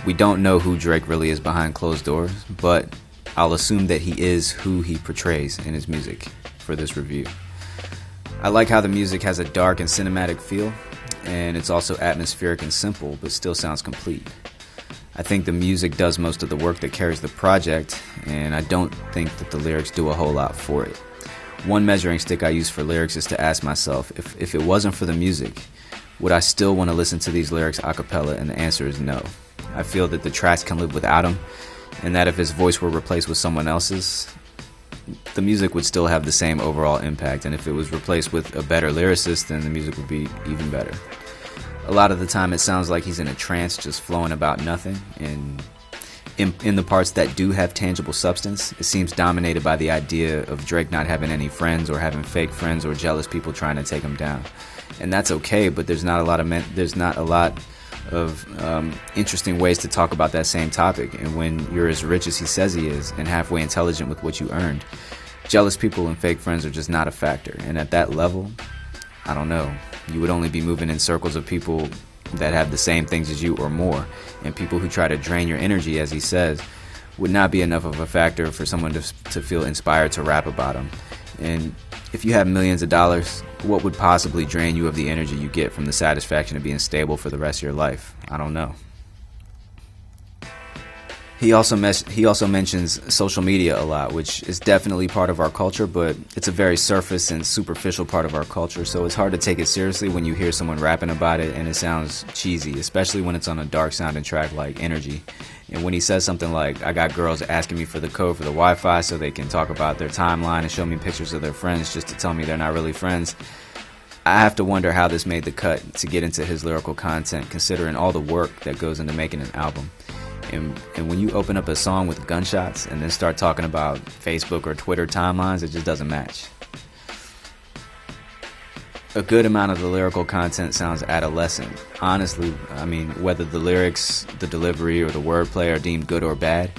We don't know who Drake really is behind closed doors, but I'll assume that he is who he portrays in his music for this review. I like how the music has a dark and cinematic feel, and it's also atmospheric and simple, but still sounds complete. I think the music does most of the work that carries the project, and I don't think that the lyrics do a whole lot for it. One measuring stick I use for lyrics is to ask myself, if it wasn't for the music, would I still want to listen to these lyrics a cappella? And the answer is no. I feel that the tracks can live without him, and that if his voice were replaced with someone else's, the music would still have the same overall impact, and if it was replaced with a better lyricist, then the music would be even better. A lot of the time it sounds like he's in a trance, just flowing about nothing, and in the parts that do have tangible substance, it seems dominated by the idea of Drake not having any friends, or having fake friends, or jealous people trying to take him down. And that's okay, but there's not a lot of interesting ways to talk about that same topic. And when you're as rich as he says he is, and halfway intelligent with what you earned, jealous people and fake friends are just not a factor. And at that level, I don't know, you would only be moving in circles of people that have the same things as you or more, and people who try to drain your energy, as he says, would not be enough of a factor for someone to feel inspired to rap about him. And if you have millions of dollars, what would possibly drain you of the energy you get from the satisfaction of being stable for the rest of your life? I don't know. He also mentions social media a lot, which is definitely part of our culture, but it's a very surface and superficial part of our culture, so it's hard to take it seriously when you hear someone rapping about it and it sounds cheesy, especially when it's on a dark sounding track like Energy. And when he says something like, I got girls asking me for the code for the Wi-Fi so they can talk about their timeline and show me pictures of their friends just to tell me they're not really friends, I have to wonder how this made the cut to get into his lyrical content, considering all the work that goes into making an album. And when you open up a song with gunshots and then start talking about Facebook or Twitter timelines, it just doesn't match. A good amount of the lyrical content sounds adolescent. Honestly, I mean, whether the lyrics, the delivery, or the wordplay are deemed good or bad,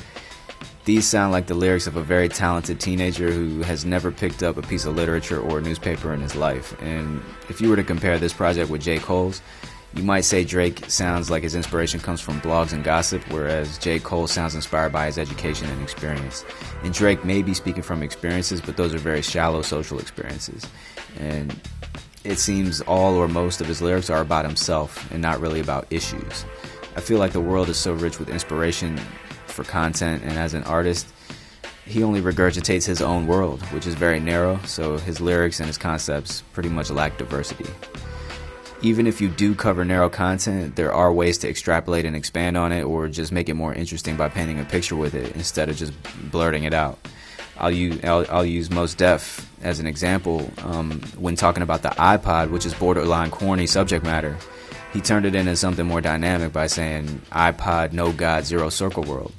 these sound like the lyrics of a very talented teenager who has never picked up a piece of literature or a newspaper in his life. And if you were to compare this project with J. Cole's, you might say Drake sounds like his inspiration comes from blogs and gossip, whereas J. Cole sounds inspired by his education and experience. And Drake may be speaking from experiences, but those are very shallow social experiences. And it seems all or most of his lyrics are about himself and not really about issues. I feel like the world is so rich with inspiration for content, and as an artist, he only regurgitates his own world, which is very narrow, so his lyrics and his concepts pretty much lack diversity. Even if you do cover narrow content, there are ways to extrapolate and expand on it, or just make it more interesting by painting a picture with it instead of just blurting it out. I'll use Mos Def as an example. When talking about the iPod, which is borderline corny subject matter, he turned it into something more dynamic by saying iPod, no God, zero circle world,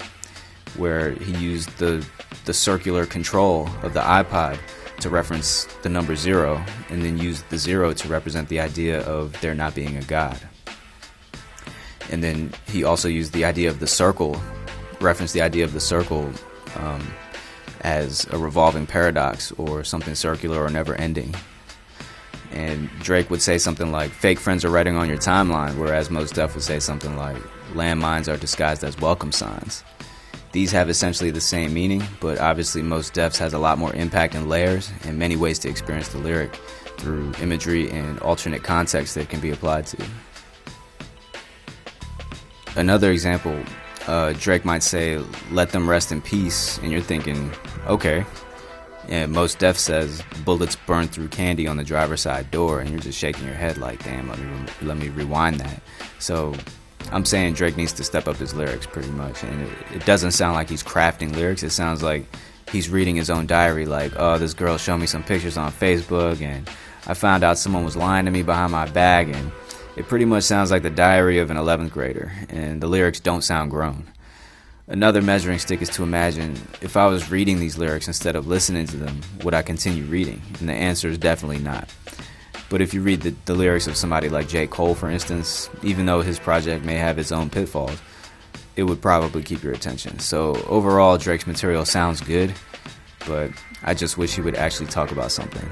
where he used the circular control of the iPod to reference the number zero, and then use the zero to represent the idea of there not being a God. And then he also used the idea of the circle, referenced the idea of the circle as a revolving paradox, or something circular or never ending. And Drake would say something like, fake friends are writing on your timeline, whereas Mos Def would say something like, landmines are disguised as welcome signs. These have essentially the same meaning, but obviously Mos Def's has a lot more impact and layers, and many ways to experience the lyric through imagery and alternate context that can be applied to. Another example, Drake might say, let them rest in peace, and you're thinking, okay. And Mos Def says, bullets burn through candy on the driver's side door, and you're just shaking your head like, damn, let me rewind that. So I'm saying Drake needs to step up his lyrics pretty much, and it doesn't sound like he's crafting lyrics. It sounds like he's reading his own diary, like, oh, this girl showed me some pictures on Facebook, and I found out someone was lying to me behind my back, and it pretty much sounds like the diary of an 11th grader, and the lyrics don't sound grown. Another measuring stick is to imagine, if I was reading these lyrics instead of listening to them, would I continue reading? And the answer is definitely not. But if you read the lyrics of somebody like J. Cole, for instance, even though his project may have its own pitfalls, it would probably keep your attention. So overall, Drake's material sounds good, but I just wish he would actually talk about something.